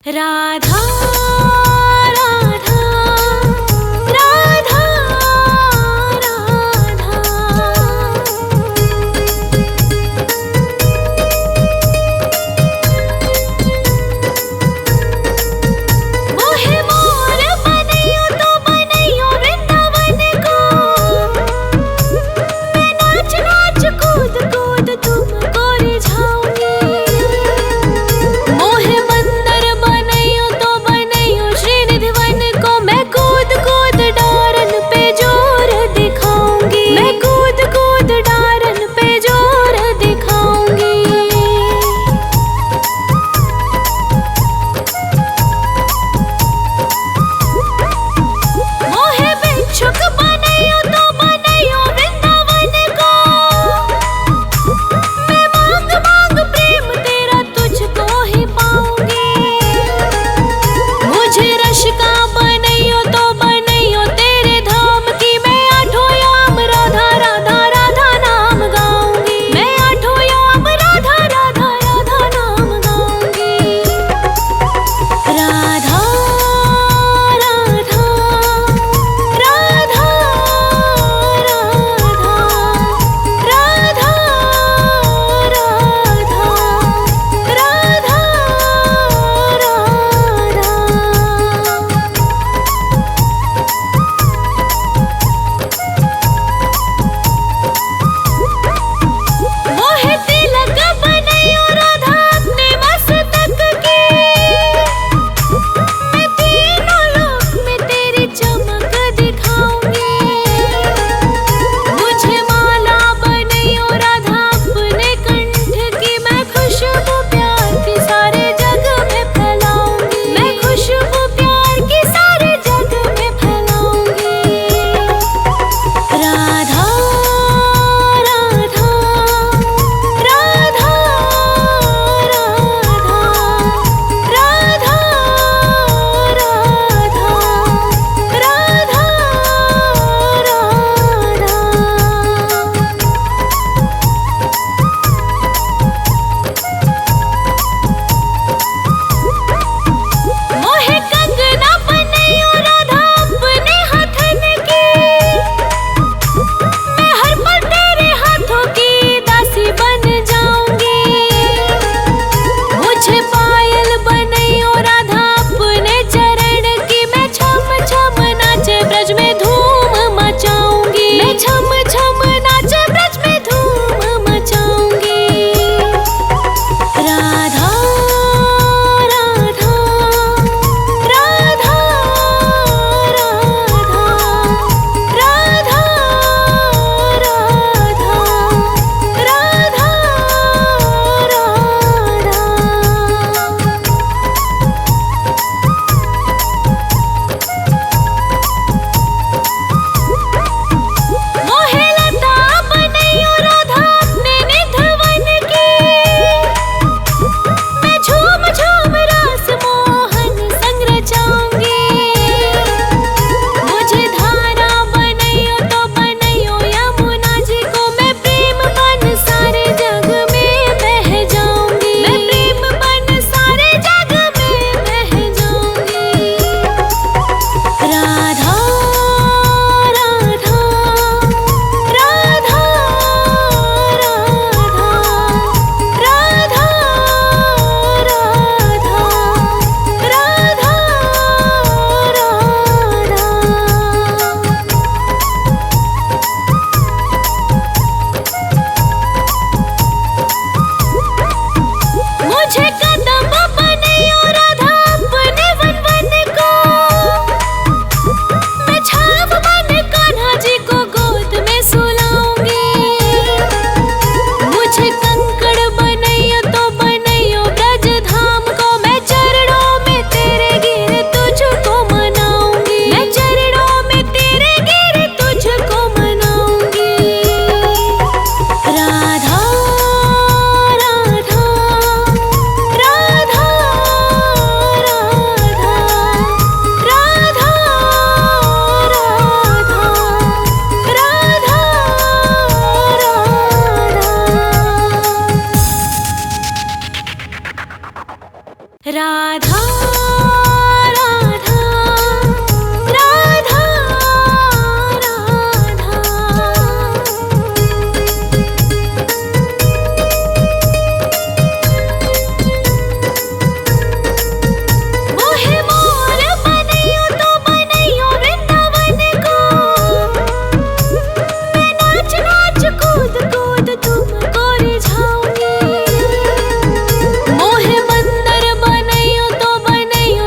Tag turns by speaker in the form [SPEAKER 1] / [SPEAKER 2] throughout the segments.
[SPEAKER 1] राधा राधा राधा राधा मोहे मोर बनैयो तो बनैयो वृंदावन को मैं नाच नाच कूद कूद तुमको रिझाऊंगी मोहे बंदर बनैयो तो बनैयो राधा राधा राधा। मोहे मोर बनैयो तो बनैयो वृंदावन को, मैं नाच नाच कूद कूद तुमको रिझाऊंगी। मोहे बंदर बनैयो तो बनैयो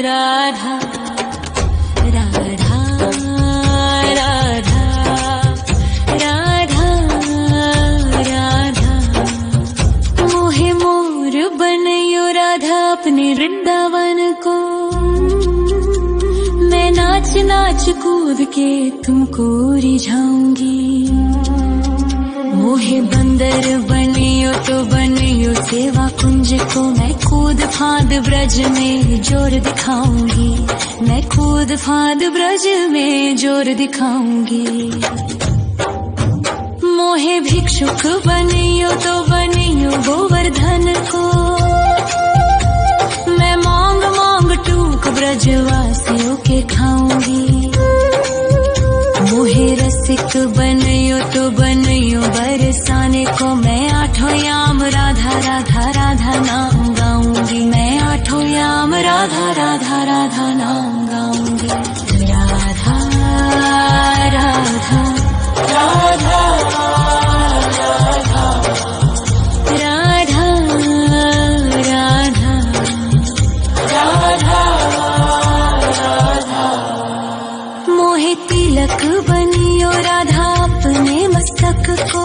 [SPEAKER 1] राधा राधा राधा राधा राधा मोहे मोर बनयो राधा अपने वृंदावन को। मैं नाच नाच कूद के तुमको रिझाऊंगी। मोहे बंदर बनियो तो बनियो सेवा कुंज को। मैं कूद फांद ब्रज में जोर दिखाऊंगी। मैं कूद फांद ब्रज में जोर दिखाऊंगी। मोहे भिक्षुक बनियो तो बनियो गोवर्धन को। मैं मांग मांग टूक ब्रजवासियों के खाऊंगी। मोहे रसिक बनियो तो बनियो बरसाने को। मैं आठों याम राधा राधा राधा नाम गाऊंगी। मैं आठों याम राधा राधा राधा नाम गाऊंगी। राधा राधा राधा राधा राधा राधा राधा मोहे तिलक बनियो राधा अपने मस्तक को।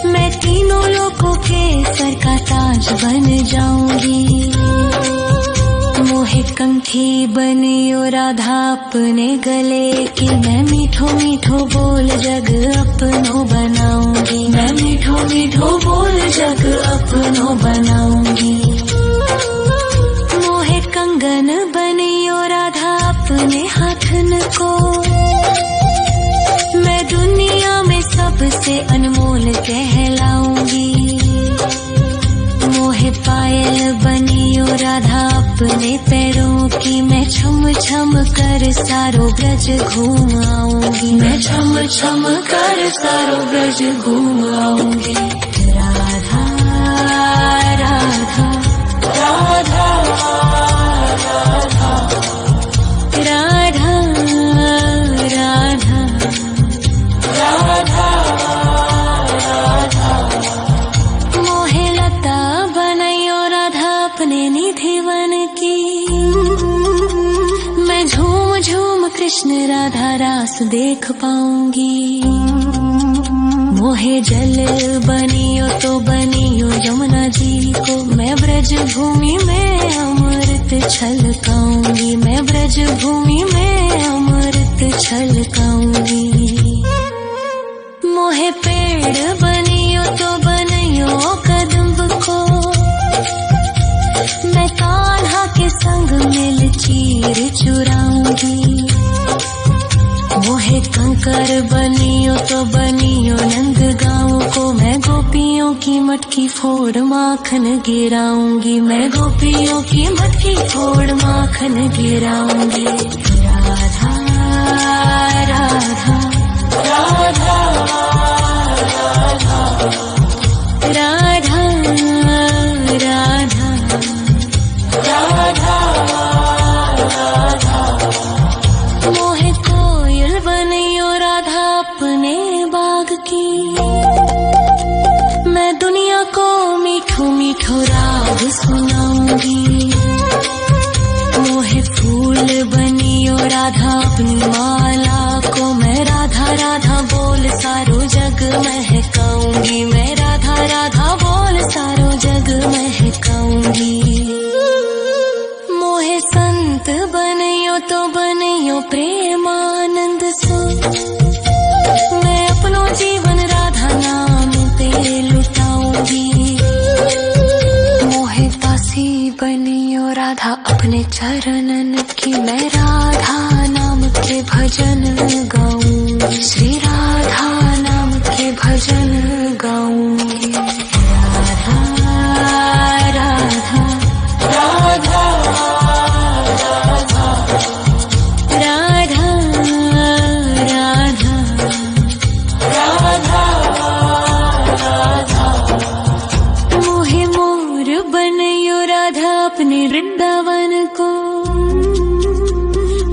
[SPEAKER 1] मैं तीनों लोगों के सर का ताज बन जाऊंगी। मोहे कंठी बनियो राधा अपने गले की। मैं मीठो मीठो बोल जग अपनो बनाऊंगी। मैं मीठो मीठो बोल जग अपनो बनाऊंगी। मोहे कंगन बनियो राधा अपने हाथन को। मैं दुनिया में सबसे अनमोल कहलाऊंगी। मोहे पायल बनियो राधा अपने पैरों की। मैं छम छम कर सारो ब्रज घूम आऊंगी। मैं छम छम कर सारो ब्रज घूम आऊंगी। राधा राधा राधा राधा राधा राधा राधा राधा मोहे लता बनयो राधा अपने निधिवन की। मैं झूम झूम कृष्ण राधा रास देख पाऊंगी। मोहे जल बनियो तो बनियो यमुना जी को। मैं ब्रज भूमि में अमृत छलकाऊंगी। मैं ब्रज भूमि में अमृत छलकाऊंगी। मोहे पेड़ बनियो तो बनियो कदम्ब को। मैं कान्हा के संग मिल चीर चुराऊंगी। मोहे कंकर बनियो तो बनियो नंद गाँव को। मैं गोपियों की मटकी फोड़ माखन गिराऊंगी। मैं गोपियों की मटकी फोड़ माखन गिराऊंगी। राधा राधा राधा राधा राधा राधा राधा मोहे कोयल बनियो राधा अपने बाग की। मैं दुनिया को मीठो मीठो राग सुनाऊंगी। मोहे फूल बनियो राधा अपनी माला को। मैं राधा राधा बोल सारो जग महकाऊंगी। मैं राधा राधा बोल सारो जग महकाऊंगी। मोहे संत बनियो तो बनियो प्रेमानंद सो। मैं अपनो जीवन राधा नाम पे लुटाऊंगी। मोहे दासी बनियो राधा अपने चरणन की। मैं राधा नाम के भजन गाऊंगी। श्री राधा नाम के भजन गाऊंगी। राधा राधा राधा राधा राधा राधा राधा मोहे मोर बनयो राधा अपने वृंदावन को।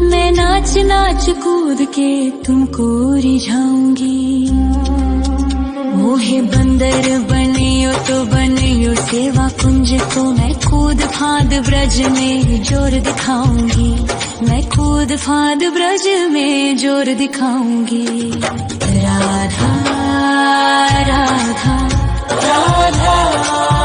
[SPEAKER 1] मैं नाच नाच कूद के तुमको रिझाऊंगी। मोहे बंदर बनियो तो बनियो सेवा कुंज को, मैं कूद फांद ब्रज में जोर दिखाऊंगी, मैं कूद फांद ब्रज में जोर दिखाऊंगी। राधा राधा राधा